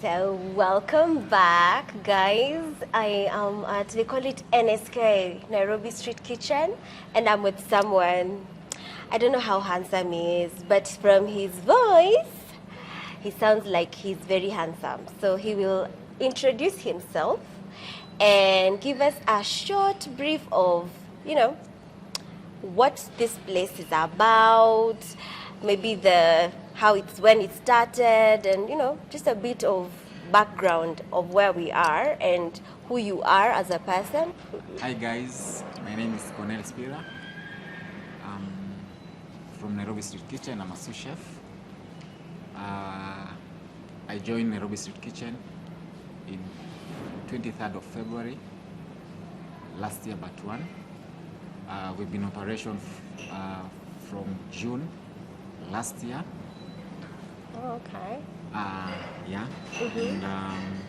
So welcome back, guys. I am at, they call it NSK, Nairobi Street Kitchen, and I'm with someone, I don't know how handsome he is, but from his voice, he sounds like he's very handsome. So he will introduce himself and give us a short brief of, what this place is about, maybe when it started, and just a bit of background of where we are and who you are as a person. Hi guys, my name is Cornel Spira. I'm from Nairobi Street Kitchen. I'm a sous chef. I joined Nairobi Street Kitchen in 23rd of February last year, but one. We've been in operation from June last year. Oh, okay. Yeah. And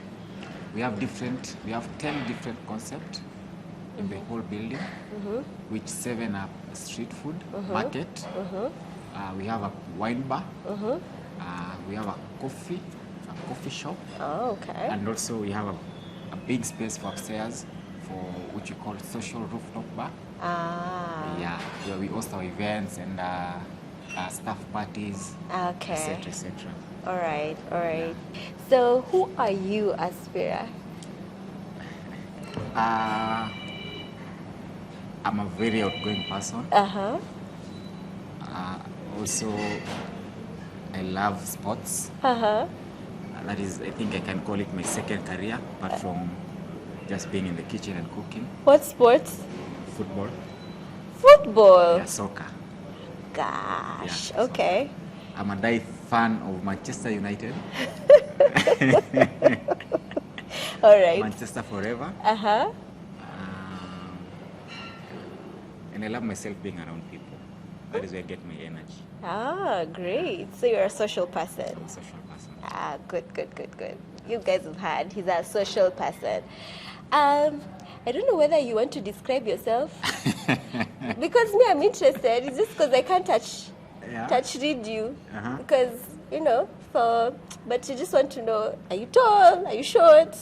we have 10 different concepts in the whole building, which 7 are street food market. We have a wine bar. We have a coffee shop. Oh, okay. And also we have a big space for upstairs for which we call social rooftop bar. Yeah, where we host our events and staff parties, Okay. etc., etc. All right. So who are you, Aspira? I'm a very outgoing person. Also, I love sports. That is, I think I can call it my second career, apart from just being in the kitchen and cooking. What sports? Football. Football? Yeah, soccer. Gosh, Yeah, okay. I'm a die fan of Manchester United. All right. Manchester forever. And I love myself being around people. That is where I get my energy. Great. So you're a social person. I'm a social person. Good. You guys have heard he's a social person. I don't know whether you want to describe yourself. Because me, I'm interested. It's just because I can't touch read you. Because, but you just want to know, are you tall? Are you short?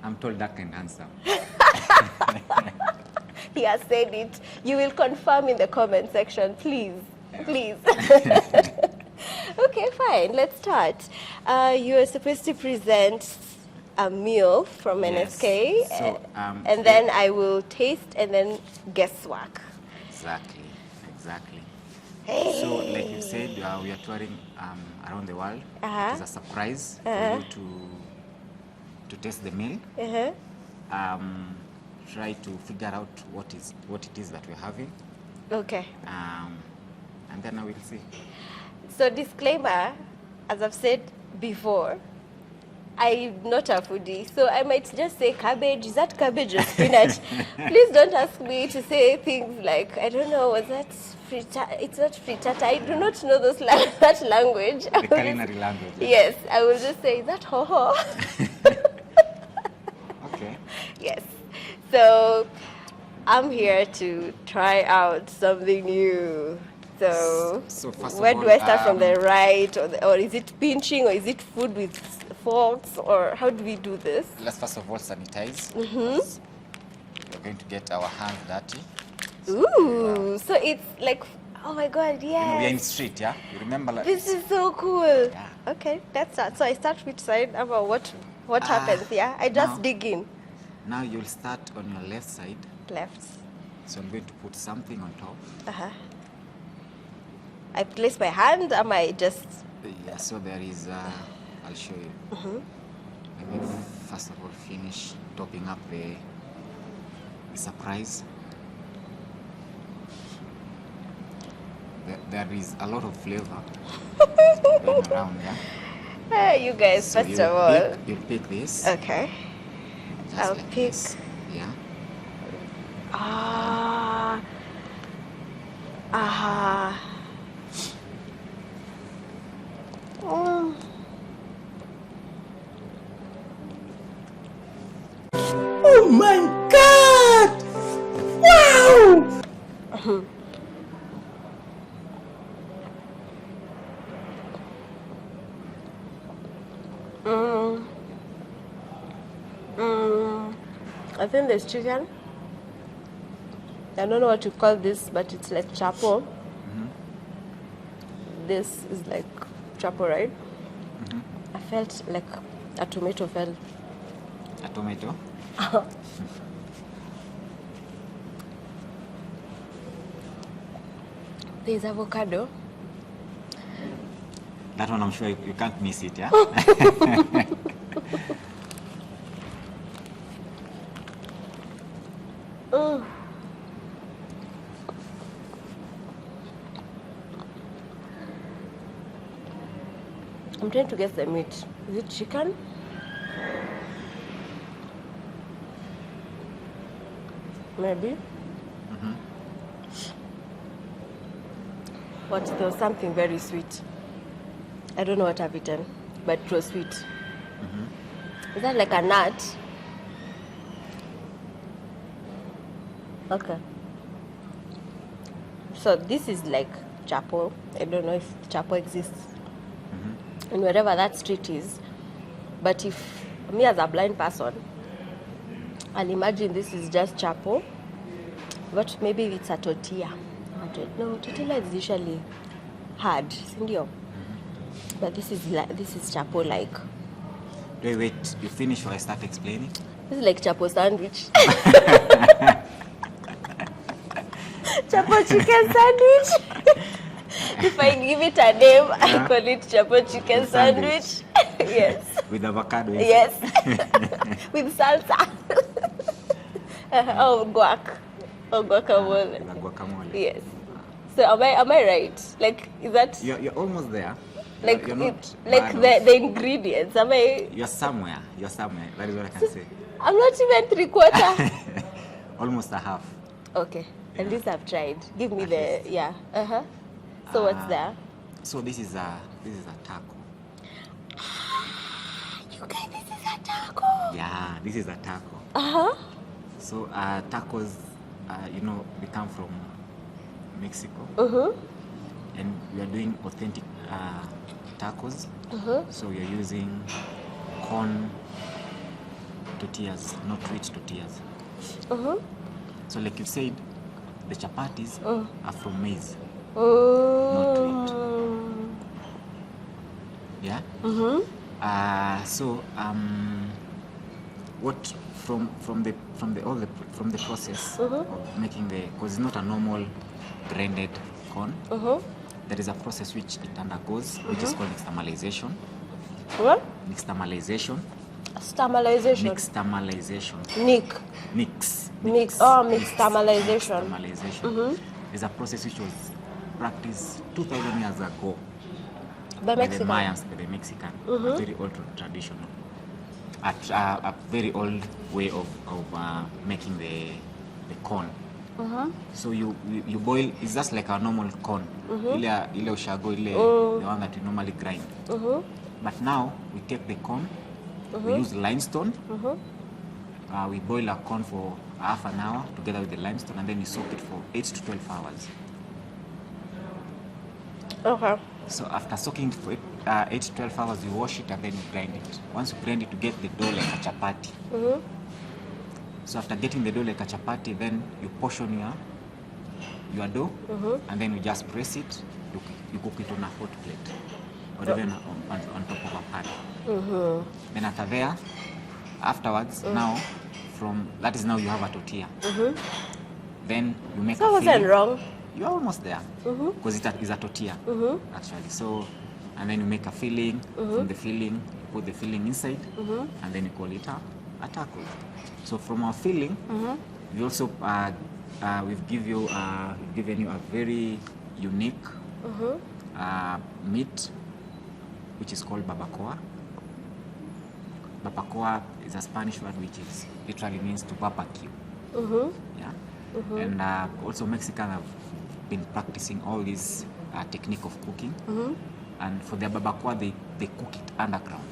I'm tall, dark, and handsome. He has said it. You will confirm in the comment section, please. Please. Okay, fine. Let's start. You are supposed to present a meal from NSK, So, and then I will taste and then guesswork. Exactly. Hey. So, like you said, we are touring around the world. It is a surprise for you to taste the meal. Try to figure out what it is that we're having. Okay. And then I will see. So disclaimer, as I've said before, I'm not a foodie, so I might just say cabbage. Is that cabbage or spinach? Please don't ask me to say things like, I don't know, was that frittata? It's not frittata. I do not know that language. The culinary language. Yes, I will just say, is that ho-ho? Okay. Yes. So I'm here to try out something new. So first of where all, do I start, from the right, or is it pinching, or is it food with forks, or how do we do this? Let's first of all sanitize. We're going to get our hands dirty. Ooh, so it's like, oh my God, yes. We are in the street, yeah? You remember? Like, This is so cool. Yeah. Okay, let's start. So I start which side? About what happens? Yeah, I just now- dig in. Now you'll start on your left side. Left. So I'm going to put something on top. I place my hand. Am I just? Yeah, so there is, I'll show you. Let me first of all finish topping up the surprise. There is a lot of flavor going around, yeah? You guys, So first of all. you pick this. Okay. Just I'll like pick. this. Yeah. Oh my God! Wow! I think there's chicken. I don't know what you call this, but it's like chapo. This is like chapo, right? I felt like a tomato fell. A tomato? There's avocado. That one I'm sure you can't miss it, yeah? I'm trying to guess the meat. Is it chicken? Maybe. But there was something very sweet. I don't know what I've eaten, but it was sweet. Is that like a nut? Okay. So this is like chapo. I don't know if chapo exists. And wherever that street is. But if me as a blind person, I'll imagine this is just chapo. But maybe it's a tortilla. I don't know. Tortilla is usually hard, sindio? But this is chapo like. Wait, you finish or I start explaining? This is like chapo sandwich. Chapo chicken sandwich. If I give it a name, I call it chapo chicken sandwich. Yes. With avocado? Yes. With salsa. Oh, guac. Oh, guacamole. With a guacamole. Yes. So am I right? Like, is that You're almost there. like you're not like the ingredients? Am I? You're somewhere. That is what I can say. I'm not even 3/4. Almost a half. Okay. Yeah. At least I've tried. Give me At the least. yeah. So what's there? So this is a taco. You guys, this is a taco. Yeah, this is a taco. So tacos, they come from Mexico. And we are doing authentic tacos. So we are using corn tortillas, not rich tortillas. So like you said, the chapatis are from maize, not wheat. Yeah. What from the process of making because it's not a normal grinded corn. There is a process which it undergoes, which is called nixtamalization. What? Nixtamalization. Stamalization. Nixtamalization. Mix. Oh, nixtamalization. Nixtamalization is a process which was practiced 2,000 years ago By the Mexican. Mayans, by the Mexican. A very old tradition, a very old way of making the corn. So you boil. It's just like a normal corn. Ile ushago, the one that we normally grind. But now we take the corn. We use limestone. We boil our corn for half an hour together with the limestone, and then we soak it for 8 to 12 hours. Okay. So after soaking it for 8 to 12 hours, you wash it and then you grind it. Once you grind it, you get the dough like a chapati. So after getting the dough like a chapati, then you portion your dough, and then you just press it. You cook it on a hot plate, or even on top of a pan. Then afterwards, now that is now you have a tortilla. Then you make So I a wasn't filling. wrong. You're almost there, because it is a tortilla, actually. So, and then you make a filling. From the filling, you put the filling inside, and then you call it a taco. So from our filling, we also we've given you a very unique meat, which is called barbacoa. Barbacoa is a Spanish word which literally means to barbecue. Yeah. And also Mexicans have been practicing all this technique of cooking. And for their barbacoa, they cook it underground.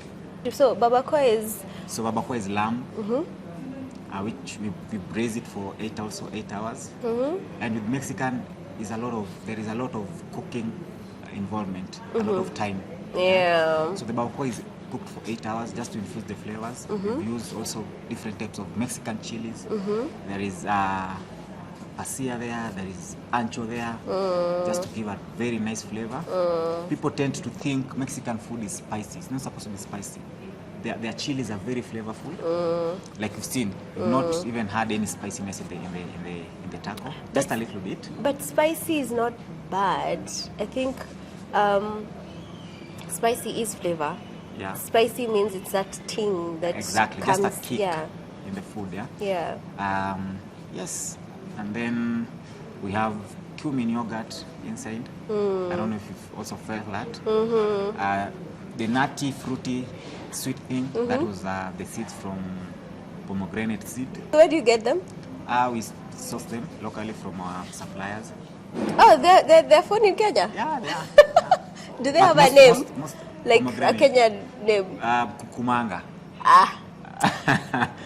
So barbacoa is? So barbacoa is lamb, which we braise it for 8 hours. And with Mexican, there is a lot of cooking involvement, a lot of time. Yeah. So the barbacoa is cooked for 8 hours just to infuse the flavors. We've used also different types of Mexican chilies. There is pasilla there is ancho there, just to give a very nice flavor. People tend to think Mexican food is spicy. It's not supposed to be spicy. Their chilies are very flavorful. Like you've seen, we've not even had any spiciness in the taco. Just a little bit. But spicy is not bad. I think spicy is flavor. Yeah. Spicy means it's that thing that Exactly, comes, just a kick yeah. in the food, yeah? Yeah. Yes, and then we have cumin yogurt inside. I don't know if you've also felt that. The nutty, fruity, sweet thing, that was the seeds from pomegranate seed. Where do you get them? We source them locally from our suppliers. Oh, they're found in Kenya? Yeah, they are. Do they have a name? Most Like a pomegranate. Kenyan name? Kukumanga.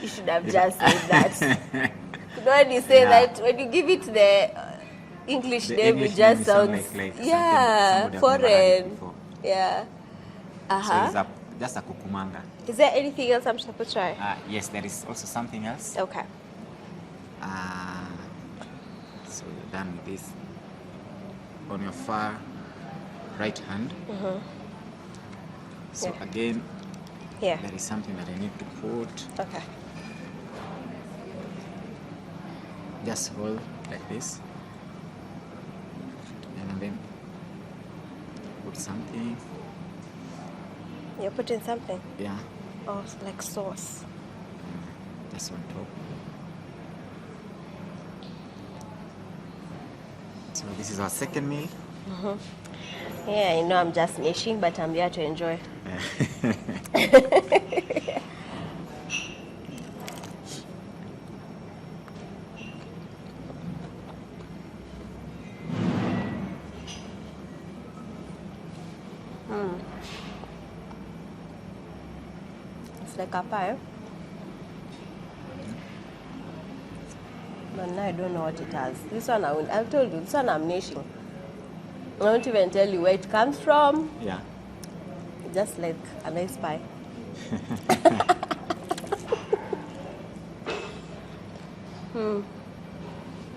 You should have just said that. When you say Yeah. that, when you give it the English The name, English it just name sound sounds like yeah, something somebody has never heard it foreign. before. Yeah. So it's just a kukumanga. Is there anything else I'm supposed to try? Yes, there is also something else. Okay. So you're done with this. On your far right hand. So Yeah. again, Here. there is something that I need to put. Okay. Just hold like this. And then put something. You're putting something. Yeah, Oh, it's like sauce. just on top. So this is our second meal. Yeah, I know I'm just mashing, but I'm here to enjoy. It's like a pie. But now I don't know what it has. This one, I've told you, this one I'm nashing. I won't even tell you where it comes from. Yeah. Just like a nice pie.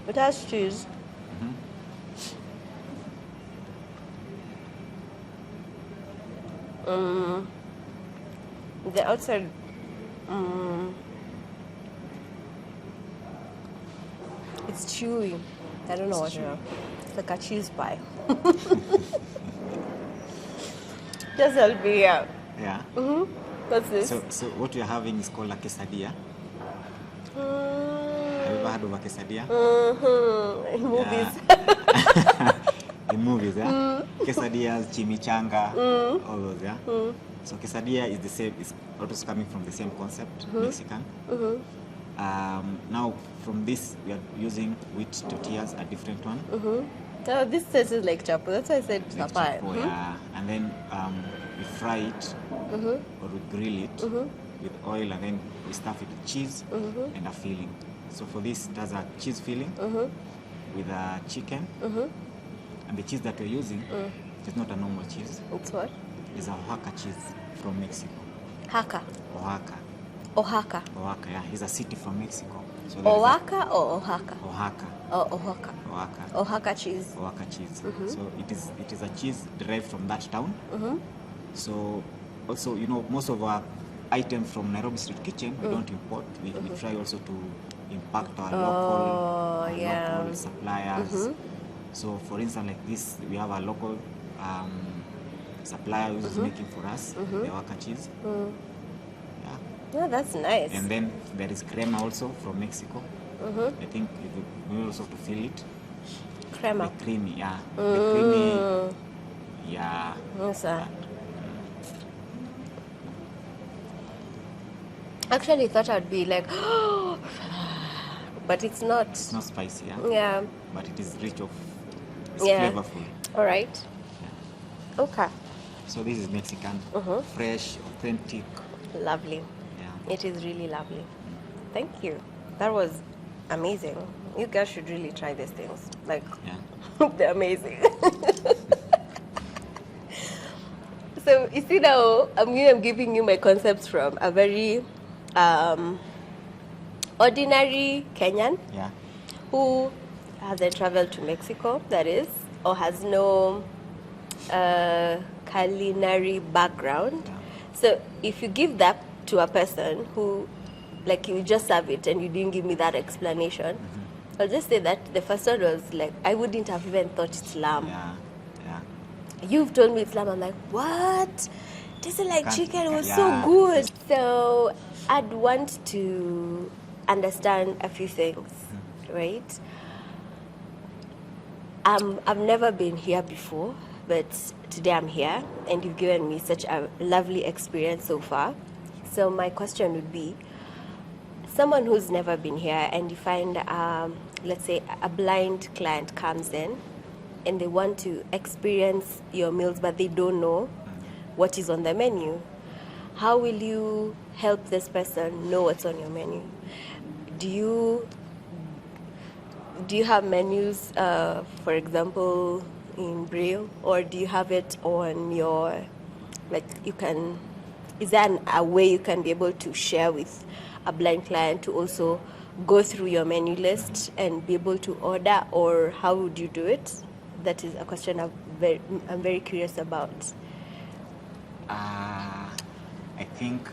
It has cheese. The outside, it's chewy. I don't know what it is. It's like a cheese pie. Just help me out. Yeah. What's this? So what you're having is called a quesadilla. Have you ever heard of a quesadilla? In movies. Yeah. In movies, yeah? Quesadillas, chimichanga, all those, yeah? So quesadilla is the same, it's also coming from the same concept, Mexican. Now from this, we are using wheat tortillas, a different one. Oh, this tastes like chapo. That's why I said it's a Like pie. chapo, yeah. And then we fry it or we grill it with oil, and then we stuff it with cheese and a filling. So for this, it has a cheese filling with a chicken. And the cheese that we're using is not a normal cheese. It's what? It's a Oaxaca cheese from Mexico. Haka. Oaxaca. Oaxaca. Oaxaca, yeah. It's a city from Mexico. So there is Oaxaca or Oaxaca? Oaxaca. Oh, Oaxaca. Oaxaca. Oaxaca cheese. Oaxaca cheese. So it is a cheese derived from that town. So also, you know, most of our items from Nairobi Street Kitchen we don't import. We try also to impact our local suppliers. So for instance, like this, we have a local supplier who is making for us the Oaxaca cheese. Yeah. Yeah, that's nice. And then there is crema also from Mexico. I think we will also to fill it. Crema. The creamy, yeah. The creamy, yeah. Yes, actually, I thought I'd be like, but it's not. It's not spicy, yeah. Yeah. But it is rich of, it's Yeah. flavorful. All right. Okay. So this is Mexican, fresh, authentic. Lovely. Yeah. It is really lovely. Thank you. That was amazing. You guys should really try these things. Like, Yeah. they're amazing. So you see now, I'm giving you my concepts from a very ordinary Kenyan Yeah. who hasn't traveled to Mexico, that is, or has no culinary background. Yeah. So if you give that to a person who, like, you just serve it and you didn't give me that explanation, I'll just say that the first one was like, I wouldn't have even thought it's lamb. Yeah. Yeah. You've told me it's lamb. I'm like, what? Tastes like Can't- chicken. It was yeah. so good. So I'd want to understand a few things, right? I've never been here before, but today I'm here, and you've given me such a lovely experience so far. So my question would be, someone who's never been here, and you find, let's say, a blind client comes in, and they want to experience your meals, but they don't know what is on the menu. How will you help this person know what's on your menu? Do you have menus, for example, in Braille, or do you have it on your, like, you can, is there a way you can be able to share with a blind client to also go through your menu list and be able to order, or how would you do it? That is a question I'm very curious about. I think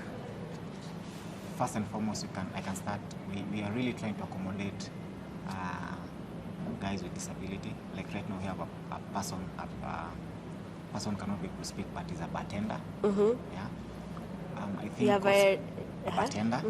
first and foremost, I can start. We are really trying to accommodate guys with disability. Like right now, we have a person cannot be able to speak, but is a bartender. Yeah. I think You have a a bartender.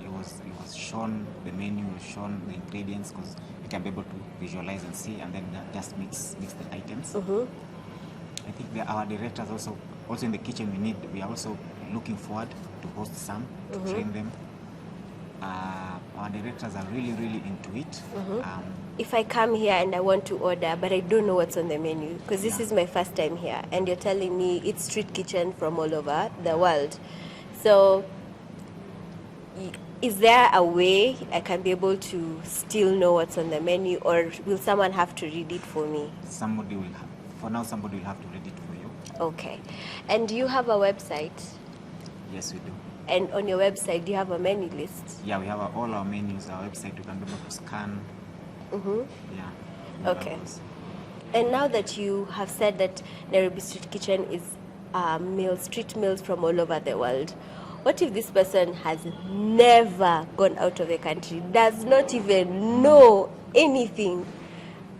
It was shown the menu, shown the ingredients, because you can be able to visualize and see, and then just mix the items. I think our directors also in the kitchen. We are also looking forward to host some to train them. Our directors are really into it. If I come here and I want to order, but I don't know what's on the menu, because this is my first time here, and you're telling me it's street kitchen from all over the world. So is there a way I can be able to still know what's on the menu, or will someone have to read it for me? Somebody will have to read it for you. Okay. And do you have a website? Yes, we do. And on your website, do you have a menu list? Yeah, we have all our menus, our website. You can be able to scan. Yeah. Okay. And now that you have said that Nairobi Street Kitchen is street meals from all over the world, what if this person has never gone out of the country, does not even know anything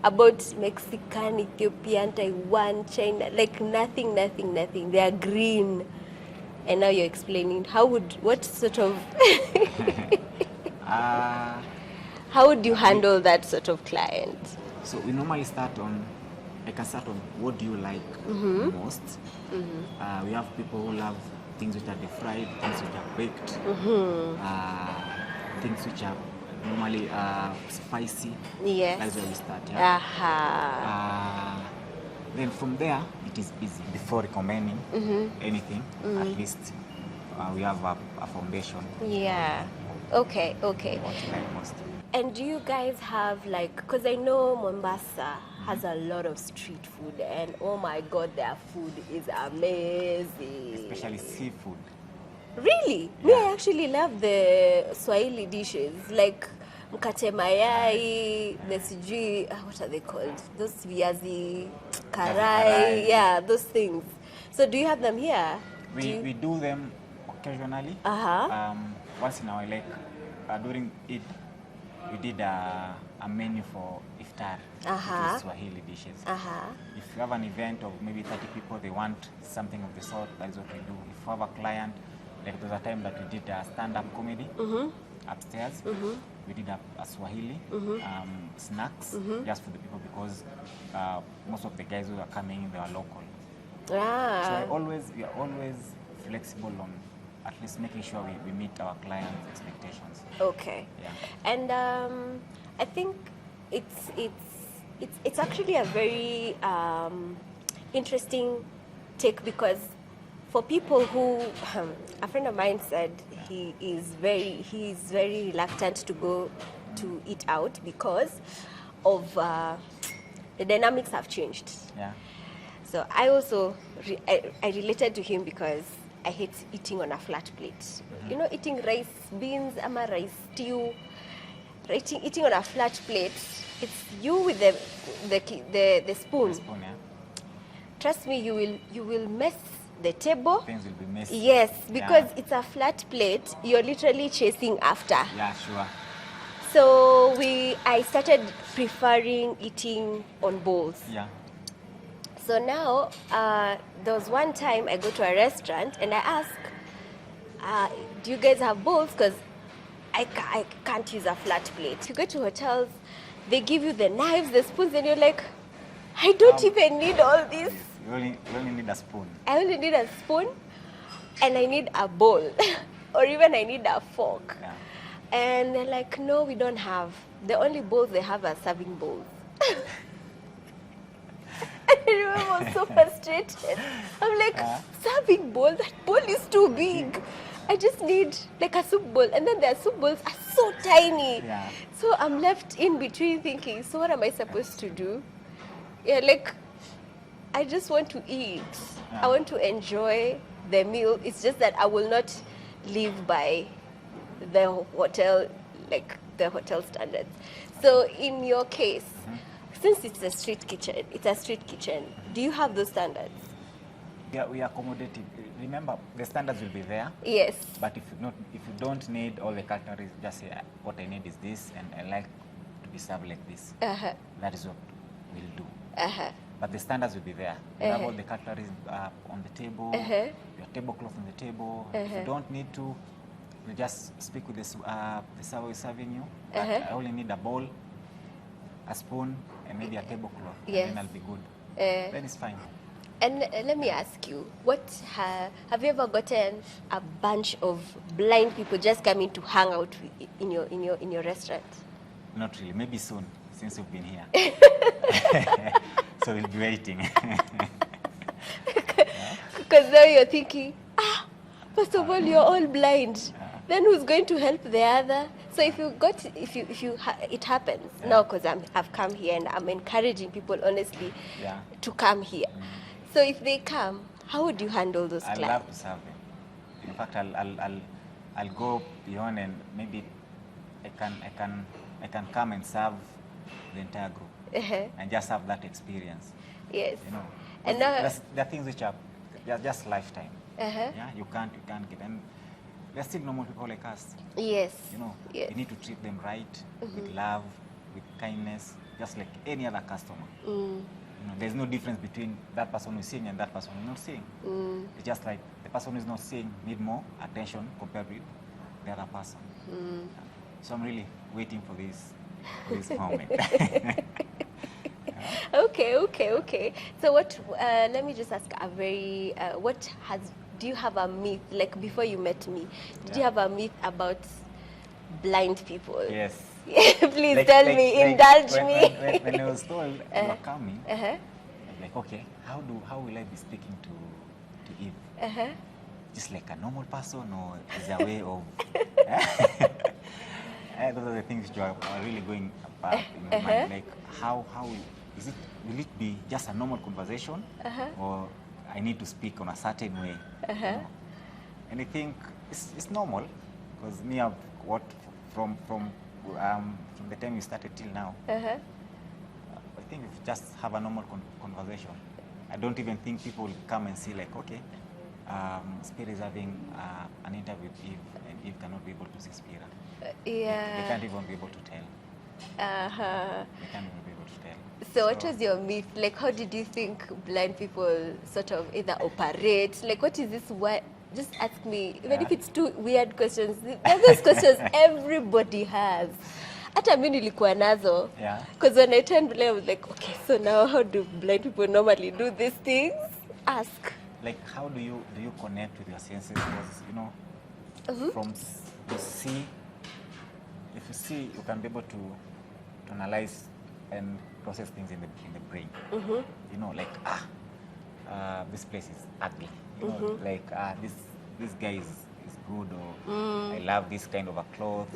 about Mexican, Ethiopian, Taiwan, China, like nothing? They are green. And now you're explaining what sort of how would you handle that sort of client? So we normally I can start on what do you like most. We have people who love things which are deep fried, things which are baked, things which are normally spicy. Yes. That's where we start. Yeah. Aha. Then from there, it is easy. Before recommending anything, at least we have a foundation. Yeah. Okay. What you like most. And do you guys have, like, because I know Mombasa has a lot of street food, and oh my God, their food is amazing. Especially seafood. Really? Me, I actually love the Swahili dishes, like mkate mayai, the sijui, what are they called? Those viazi karai, yeah, those things. So do you have them here? We do them occasionally. Once in a while, like during Eid, we did a menu for iftar, which is Swahili dishes. If you have an event of maybe 30 people, they want something of the sort, that's what we do. If you have a client, like there was a time that we did a stand-up comedy upstairs. We did a Swahili snacks just for the people, because most of the guys who are coming, they are local. So we are always flexible on at least making sure we meet our clients' expectations. Okay. Yeah. And I think it's actually a very interesting take, because for people who a friend of mine said he is very reluctant to go to eat out because of the dynamics have changed. Yeah. So I also I related to him because I hate eating on a flat plate. You know, eating rice, beans, ama rice stew, eating on a flat plate. It's you with the spoon. The spoon, yeah. Trust me, you will mess the table. Things will be messy. Yes, because Yeah. it's a flat plate. You're literally chasing after. Yeah, sure. So I started preferring eating on bowls. Yeah. So now, there was one time I go to a restaurant and I ask, do you guys have bowls? Because I can't use a flat plate. You go to hotels, they give you the knives, the spoons, and you're like, I don't even need all this. You only need a spoon. I only need a spoon and I need a bowl or even I need a fork. Yeah. And they're like, no, we don't have. The only bowls they have are serving bowls. I remember I was so frustrated. I'm like, serving bowl? That bowl is too big. I just need like a soup bowl. And then their soup bowls are so tiny. Yeah. So I'm left in between thinking, so what am I supposed to do? Yeah, like, I just want to eat. Yeah. I want to enjoy the meal. It's just that I will not live by the hotel, like the hotel standards. So in your case, since it's a street kitchen, do you have those standards? Yeah, we accommodate it. Remember, the standards will be there. Yes. But if you don't need all the categories, just say what I need is this, and I like to be served like this. That is what we'll do. But the standards will be there. You have all the categories on the table, your tablecloth on the table. If you don't need to, you just speak with the server who is serving you. I only need a bowl, a spoon, and maybe a tablecloth, Yes. and then I'll be good. Then it's fine. And let me ask you, have you ever gotten a bunch of blind people just coming to hang out in your restaurant? Not really. Maybe soon, since you've been here. So we'll be waiting. Because now you're thinking, first of all, you're all blind. Then who's going to help the other? So it happens now, because I've come here and I'm encouraging people honestly to come here. So if they come, how would you handle those I'd clients? love to serve them. In fact, I'll go beyond, and maybe I can come and serve the entire group and just have that experience. Yes. You know, And there are things which are just lifetime. Uh-huh. You can't get, and they're still normal people like us. Yes. You know, Yes. you need to treat them right, with love, with kindness, just like any other customer. You know, there's no difference between that person who's seeing and that person who's not seeing. It's just like the person who's not seeing need more attention compared with the other person. So I'm really waiting for this moment. Okay. So what? Let me just ask a very. Do you have a myth? Like before you met me, did you have a myth about blind people? Yes. Please tell me, indulge me. When I was told you are coming, I'm like, okay, how will I be speaking to Eve? Just like a normal person, or is there a way of? Those are the things which are really going about in my mind. Like, how is it? Will it be just a normal conversation, or I need to speak on a certain way? You know? And I think it's normal, because me, I've worked from the time we started till now. I think if you just have a normal conversation, I don't even think people will come and see like, okay, Spira is having an interview with Eve, and Eve cannot be able to see Spira. They can't even be able to tell. They can't even be able to tell. So what was your myth? Like, how did you think blind people sort of either operate? Like, what is this? What? Just ask me, even if it's two weird questions. They're those questions everybody has. Hata mimi nilikuwa nazo. Because when I turned blind, I was like, okay, so now how do blind people normally do these things? Ask. Like, how do you connect with your senses? Because, you know, from you see, if you see, you can be able to analyze and process things in the brain. You know, like, this place is ugly. You know, like, this guy is good, or I love this kind of a cloth.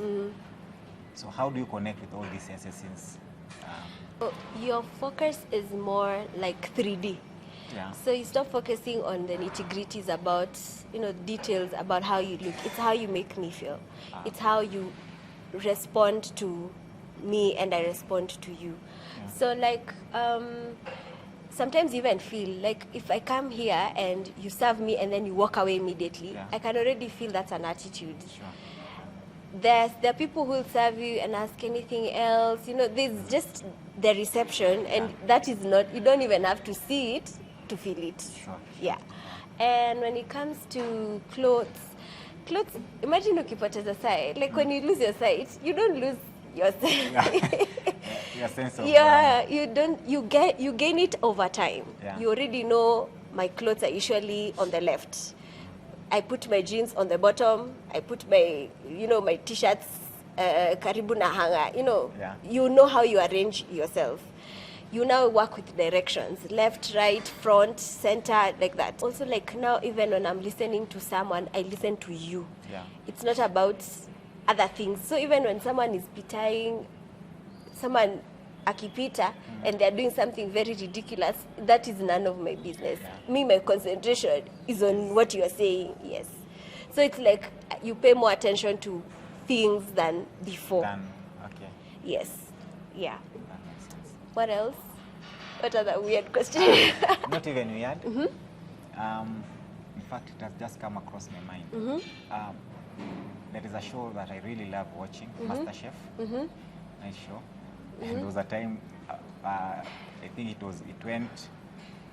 So how do you connect with all these senses since? Your focus is more like 3D. Yeah. So you stop focusing on the nitty-gritties about, details about how you look. It's how you make me feel. It's how you respond to me and I respond to you. Yeah. So like, sometimes you even feel like if I come here and you serve me and then you walk away immediately, Yeah. I can already feel that's an attitude. Sure. There are people who will serve you and ask anything else. There's just the reception, and that is not, you don't even have to see it to feel it. Sure. Yeah. And when it comes to clothes, imagine ukipoteza sight. Like when you lose your sight, you don't lose your sight. Your sense of you don't, you gain it over time. Yeah. You already know my clothes are usually on the left. I put my jeans on the bottom. I put my, my t-shirts karibu na hanger. Yeah. You know how you arrange yourself. You now work with directions, left, right, front, center, like that. Also, like now, even when I'm listening to someone, I listen to you. Yeah. It's not about other things. So even when someone is pitying, someone akipita, and they're doing something very ridiculous, that is none of my business. Yeah. Me, my concentration is on what you are saying. Yes. So it's like you pay more attention to things than before. Okay. Yes. Yeah. That makes sense. What else? What other weird questions? Not even weird. In fact, it has just come across my mind. There is a show that I really love watching, MasterChef. Nice show. And there was a time, I think it went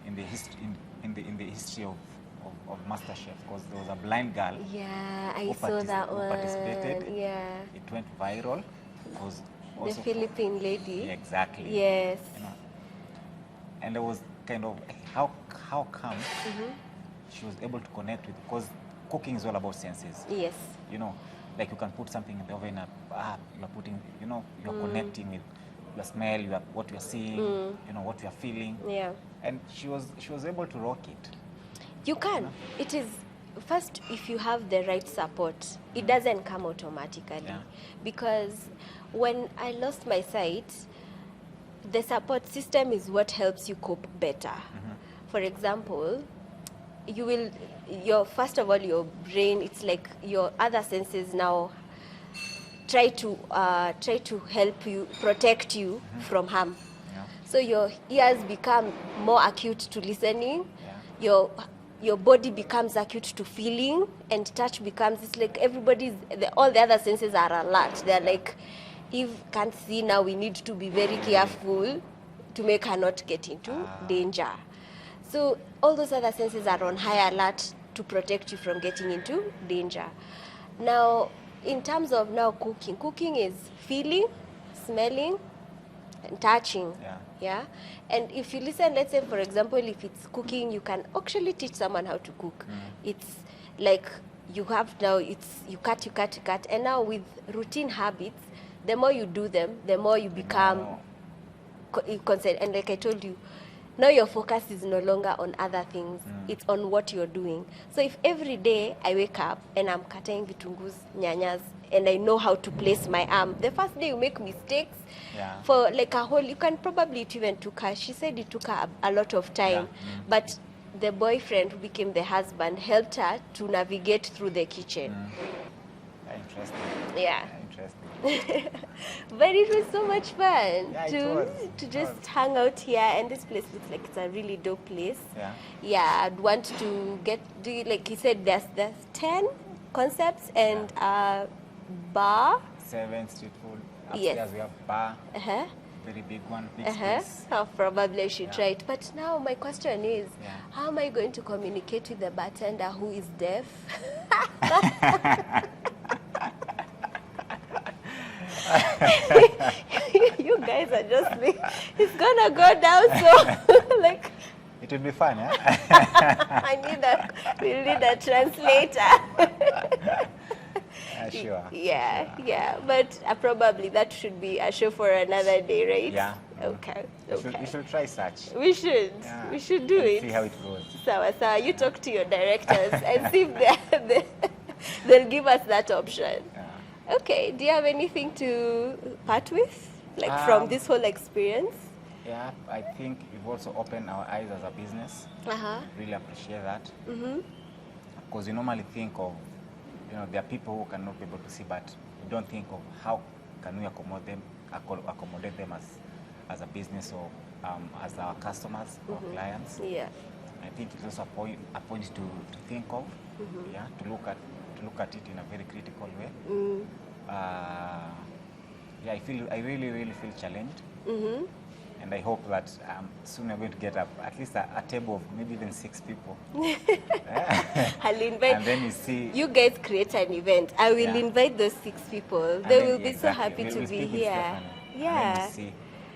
in the history in the history of MasterChef, because there was a blind girl. Yeah, I who saw that who one. participated. Yeah. It went viral. It was The also Philippine lady. Yeah, exactly. Yes. And there was kind of how come she was able to connect with, because cooking is all about senses. Yes. Like you can put something in the oven, you're putting, you're connecting with your smell, what you're seeing, what you're feeling. Yeah. And she was able to rock it. You can. It is, first, if you have the right support, it doesn't come automatically. Yeah. Because when I lost my sight, the support system is what helps you cope better. For example, first of all, your brain, it's like your other senses now try to help you, protect you from harm. Yeah. So your ears become more acute to listening. Yeah. Your body becomes acute to feeling, and touch becomes, it's like all the other senses are alert. They're like, Eve can't see now, we need to be very careful to make her not get into danger. So all those other senses are on high alert to protect you from getting into danger. Now, in terms of now cooking is feeling, smelling, and touching. Yeah. And if you listen, let's say, for example, if it's cooking, you can actually teach someone how to cook. It's like you have now, you cut. And now with routine habits, the more you do them, the more you become concerned. And like I told you, now your focus is no longer on other things. It's on what you're doing. So if every day I wake up and I'm cutting vitungus, nyanyas, and I know how to place my arm, the first day you make mistakes. Yeah. For like a whole, you can probably, it even took her, she said it took her a lot of time. But the boyfriend who became the husband helped her to navigate through the kitchen. Interesting. Yeah. Interesting. But it was so much fun it to just hang out here, and this place looks like it's a really dope place. Yeah. I'd want to like he said, there's 10 concepts and a bar. 7 street food. Yes. Upstairs we have bar. Very big one, big space. Probably I should try it. But now my question is, Yeah. how am I going to communicate with the bartender who is deaf? You guys are just like, it's gonna go down, so like It will be fun, yeah? we'll need a translator. Sure. Yeah. But probably that should be a show for another day, right? Yeah. Okay. We should try such. We should. Yeah. We should do And it. see how it goes. So you talk to your directors and see if they'll give us that option. Yeah. Okay. Do you have anything to part with, like from this whole experience? Yeah, I think if you've also opened our eyes as a business. Really appreciate that. Because we normally think of, there are people who cannot be able to see, but we don't think of how can we accommodate them as a business or as our customers or clients. Yeah. I think it's also a point to think of, to look at it in a very critical way. I really feel challenged, and I hope that soon we're going to get at least a table of maybe even 6 people. I'll invite. And then you see. You guys create an event. I will invite those 6 people. They will be so happy to be here. Yeah. And then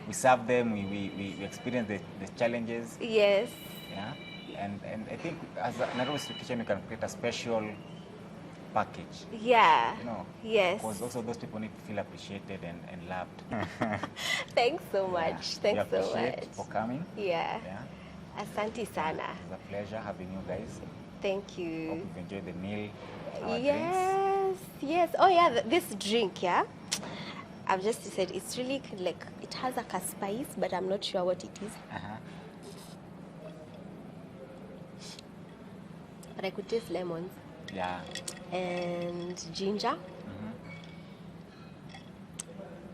we serve them. We experience the challenges. Yes. Yeah. And I think as a Nairobi Street Kitchen, we can create a special package. Yeah. Yes. Because also those people need to feel appreciated and loved. Thanks so much. Thanks so much for coming. Yeah. Asante sana. It's a pleasure having you guys. Thank you. Hope you've enjoyed the meal. Our drinks. Yes. Oh yeah, this drink, yeah. I've just said it's really like it has like a spice, but I'm not sure what it is. But I could taste lemons. Yeah. And ginger.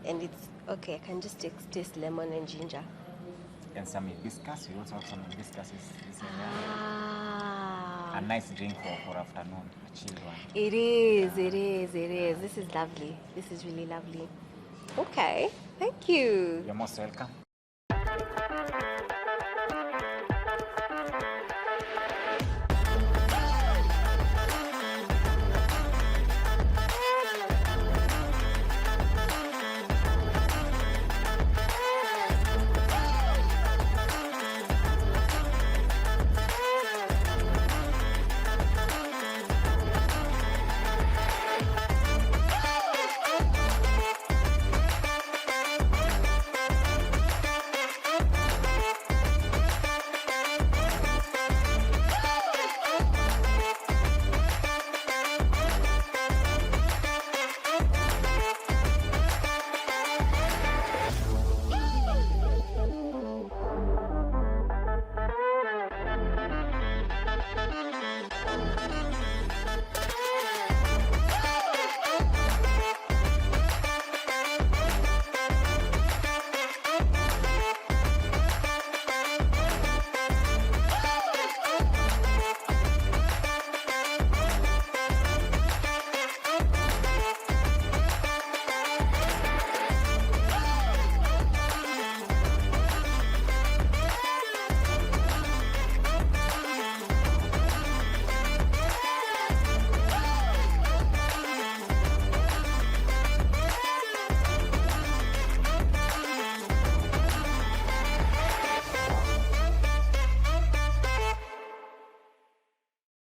And it's okay. I can just taste lemon and ginger. And some hibiscus. We also have some hibiscus. A nice drink for afternoon. A chilled one. It is. It is. This is lovely. This is really lovely. Okay. Thank you. You're most welcome.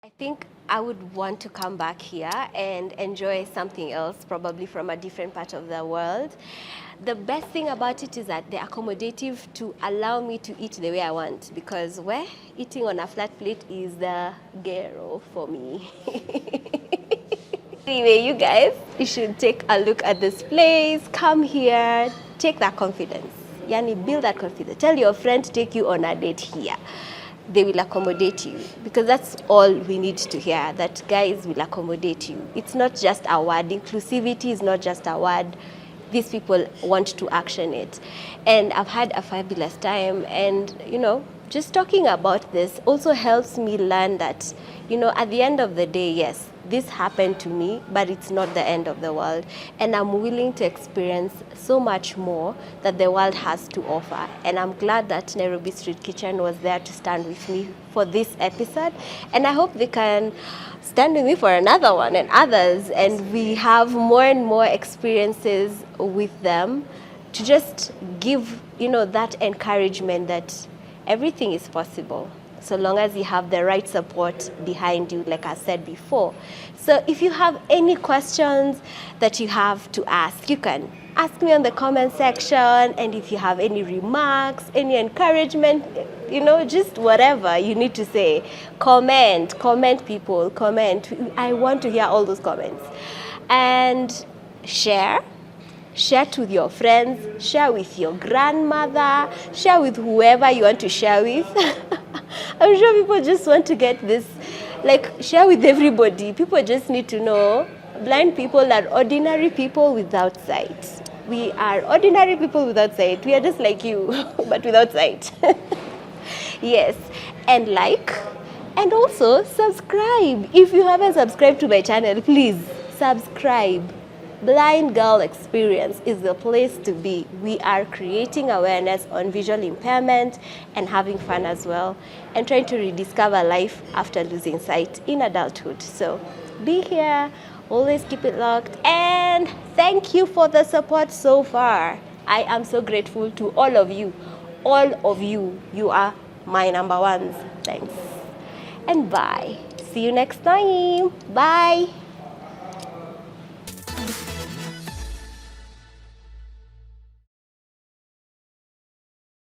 I think I would want to come back here and enjoy something else, probably from a different part of the world. The best thing about it is that they're accommodative to allow me to eat the way I want, because eating on a flat plate is the ghetto for me. Anyway, you guys, you should take a look at this place. Come here, take that confidence. Yani, build that confidence. Tell your friend to take you on a date here. They will accommodate you, because that's all we need to hear, that guys will accommodate you. It's not just a word. Inclusivity is not just a word. These people want to action it. And I've had a fabulous time, and just talking about this also helps me learn that, at the end of the day, yes, this happened to me, but it's not the end of the world. And I'm willing to experience so much more that the world has to offer. And I'm glad that Nairobi Street Kitchen was there to stand with me for this episode. And I hope they can stand with me for another one and others. And we have more and more experiences with them to just give, that encouragement that everything is possible, so long as you have the right support behind you, like I said before. So if you have any questions that you have to ask, you can ask me on the comment section. And if you have any remarks, any encouragement, just whatever you need to say, comment, people, comment. I want to hear all those comments. And share Share it with your friends, share with your grandmother, share with whoever you want to share with. I'm sure people just want to get this, like, share with everybody. People just need to know blind people are ordinary people without sight. We are ordinary people without sight. We are just like you, but without sight. Yes, and like, and also subscribe. If you haven't subscribed to my channel, please subscribe. Blind Girl Experience is the place to be. We are creating awareness on visual impairment and having fun as well, and trying to rediscover life after losing sight in adulthood. So be here, always keep it locked, and thank you for the support so far. I am so grateful to all of you. All of you. You are my number ones. Thanks. And bye. See you next time. Bye.